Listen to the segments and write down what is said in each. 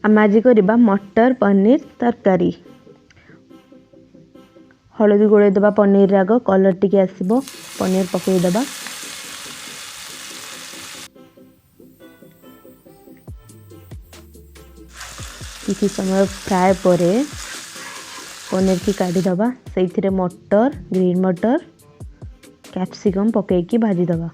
आम आज करवा मटर पनीर तरकारी। हलदी गोलैदबा पनीर आग कलर टिके आसब पनीर पकईदबा। किसी समय फ्राए परे पनीर की काढ़ीदबा। से मटर ग्रीन मटर कैप्सिकम पकईकी भाजीदबा।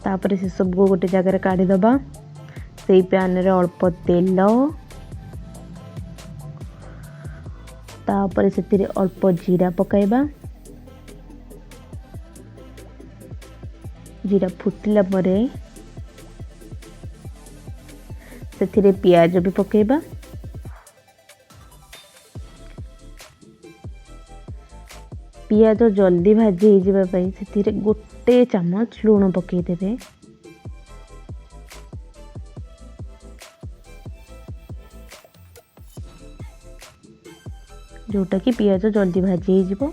तापर से सब को गोटे जगह काढ़ीदबा। से पैन रे अल्प तेल तापर से अल्प जीरा पकाइबा। जीरा फुटिला परे से पियाज भी पकाइबा। पियाज जल्दी भाजी हो जावाई से गोटे चामच लुण पकईदेवे। जोटा कि पियाज जल्दी भाजी हो।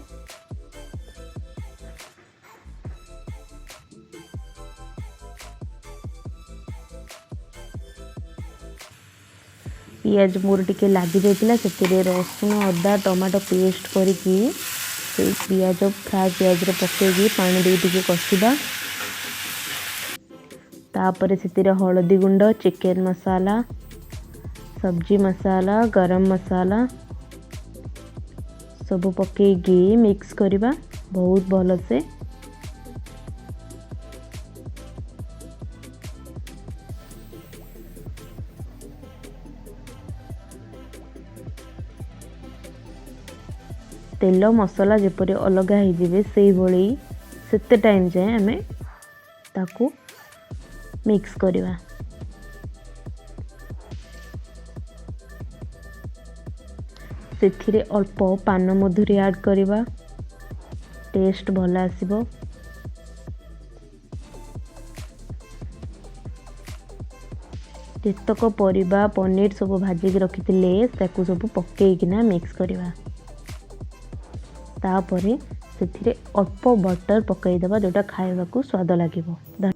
पियाज मोर टिके लगी जाइतिला से रसुण अदा टमाटो पेस्ट करके पियाज फ्राए पियाज रे पकईकी पानी दे टिके कषिबा। तापर से हलदी गुंड चिकन मसाला सब्जी मसाला गरम मसाला सब पकईकी मिक्स करवा बहुत भल से। तेल मसला जेपरी अलग हो से टाइम जाए आम ताकू मिक्स करवा। से अल्प पान मधुरी ऐड करवा टेस्ट भल आसीबो। जेतक परिबा पनीर सब भाजिक रखिथिले ताकू सब पकईकिना मिक्स करवा। तापरे से अल्प बटर पकईदबा जोटा खाइबा को स्वाद लागिबो।